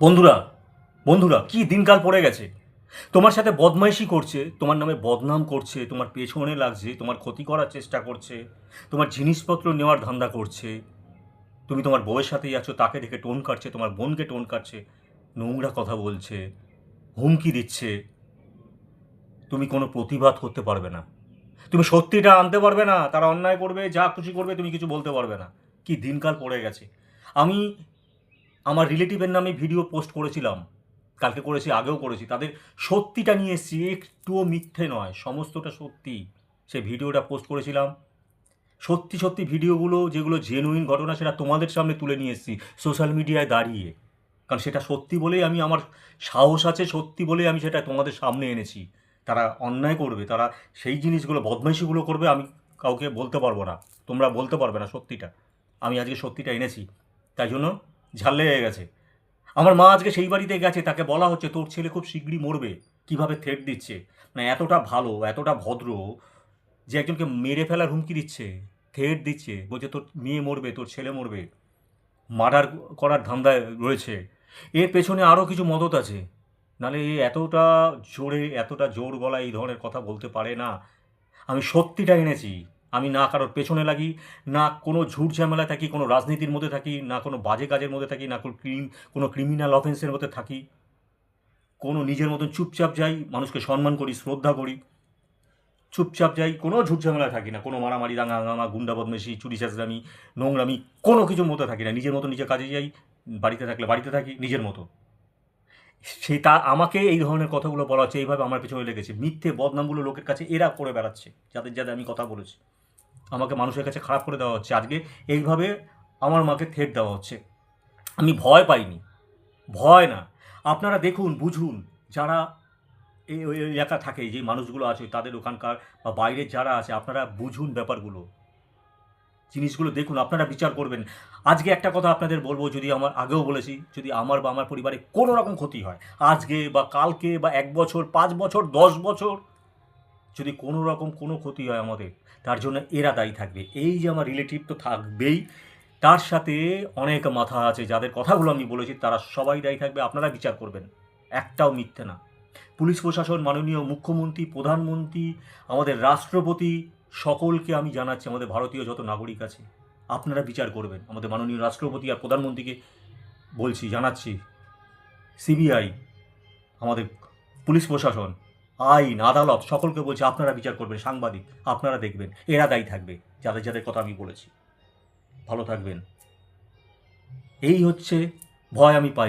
বন্ধুরা বন্ধুরা কি দিনকাল পড়ে গেছে। তোমার সাথে বদমাইশি করছে, তোমার নামে বদনাম করছে, তোমার পেছনে লাগছে, তোমার ক্ষতি করার চেষ্টা করছে, তোমার জিনিসপত্র নেওয়ার ধান্দা করছে। তুমি তোমার বউয়ের সাথেই আছো, তাকে দেখে টোন কাটছে, তোমার বোনকে টোন কাটছে, নোংরা কথা বলছে, হুমকি দিচ্ছে। তুমি কোনো প্রতিবাদ করতে পারবে না, তুমি সত্যিটা আনতে পারবে না। তারা অন্যায় করবে, যা খুশি করবে, তুমি কিছু বলতে পারবে না। কি দিনকাল পড়ে গেছে। আমি আমার রিলেটিভের নামে ভিডিও পোস্ট করেছিলাম, কালকে করেছি, আগেও করেছি। তাদের সত্যিটা নিয়ে এসেছি, একটুও মিথ্যে নয়, সমস্তটা সত্যি। সে ভিডিওটা পোস্ট করেছিলাম, সত্যি সত্যি ভিডিওগুলো যেগুলো জেনুইন ঘটনা সেটা তোমাদের সামনে তুলে নিয়ে এসেছি সোশ্যাল মিডিয়ায় দাঁড়িয়ে। কারণ সেটা সত্যি বলেই আমি, আমার সাহস আছে সত্যি বলেই আমি সেটা তোমাদের সামনে এনেছি। তারা অন্যায় করবে, তারা সেই জিনিসগুলো বদমাইশিগুলো করবে, আমি কাউকে বলতে পারবো না, তোমরা বলতে পারবে না সত্যিটা। আমি আজকে সত্যিটা এনেছি, তাই জন্য ঝাল লেগে গেছে। আমার মা আজকে সেই বাড়িতে গেছে, তাকে বলা হচ্ছে তোর ছেলে খুব শীঘ্রই মরবে। কিভাবে থ্রেট দিচ্ছে, মানে এতটা ভালো, এতটা ভদ্র, যে একজনকে মেরে ফেলার হুমকি দিচ্ছে, থ্রেট দিচ্ছে, বলছে তোর মেয়ে মরবে, তোর ছেলে মরবে, মার্ডার করার ধান্দায় রয়েছে। এর পেছনে আরও কিছু মদত আছে, নাহলে এ এতটা জোরে, এতটা জোর গলায় এই ধরনের কথা বলতে পারে না। আমি সত্যিটা এনেছি। আমি না কারোর পেছনে লাগি, না কোনো ঝুট ঝামেলা থাকি, কোনো রাজনীতির মধ্যে থাকি, না কোনো বাজে কাজের মধ্যে থাকি, না কোনো ক্রিমিনাল অফেন্সের মধ্যে থাকি। কোনো নিজের মতন চুপচাপ যাই, মানুষকে সম্মান করি, শ্রদ্ধা করি, চুপচাপ যাই, কোনো ঝুট ঝামেলায় থাকি না, কোনো মারামারি দাঙ্গা হাঙ্গামা, গুন্ডা বদমেশি, চুরি চাঁচড়ামি, নোংরামি, কোনো কিছুর মধ্যে থাকি না। নিজের মতো নিজের কাজে যাই, বাড়িতে থাকলে বাড়িতে থাকি নিজের মতো। তা আমাকে এই ধরনের কথাগুলো বলা হচ্ছে, এইভাবে আমার পেছনে লেগেছে, মিথ্যে বদনামগুলো লোকের কাছে এরা করে বেড়াচ্ছে, যাদের যাদের আমি কথা বলেছি। আমাকে মানুষের কাছে খারাপ করে দেওয়া হচ্ছে, আজকে এইভাবে আমার মাকে থ্রেট দেওয়া হচ্ছে। আমি ভয় পাইনি, ভয় না। আপনারা দেখুন, বুঝুন, যারা এই ওই এলাকা থাকে, যে মানুষগুলো আছে তাদের ওখানকার বা বাইরের যারা আছে, আপনারা বুঝুন ব্যাপারগুলো, জিনিসগুলো দেখুন, আপনারা বিচার করবেন। আজকে একটা কথা আপনাদের বলবো, যদি আমার আগেও বলেছি, যদি আমার বা আমার পরিবারে কোনো রকম ক্ষতি হয়, আজকে বা কালকে বা 1 বছর, 5 বছর, 10 বছর, যদি কোনো রকম কোনো ক্ষতি হয় আমাদের, তার জন্য এরা দায়ী থাকবে। এই যে আমার রিলেটিভ তো থাকবেই, তার সাথে অনেক মাথা আছে, যাদের কথাগুলো আমি বলেছি তারা সবাই দায়ী থাকবে। আপনারা বিচার করবেন, একটাও মিথ্যে না। পুলিশ প্রশাসন, মাননীয় মুখ্যমন্ত্রী, প্রধানমন্ত্রী, আমাদের রাষ্ট্রপতি, সকলকে আমি জানাচ্ছি, আমাদের ভারতীয় যত নাগরিক আছে, আপনারা বিচার করবেন। আমাদের মাননীয় রাষ্ট্রপতি আর প্রধানমন্ত্রীকে বলছি, জানাচ্ছি, সিবিআই, আমাদের পুলিশ প্রশাসন, আইন, আদালত, সকলকে বলছি আপনারা বিচার করবেন। সাংবাদিক, আপনারা দেখবেন, এরা দায়ী থাকবে, যাদের যাদের কথা আমি বলেছি। ভালো থাকবেন। এই হচ্ছে ভয় আমি পাই।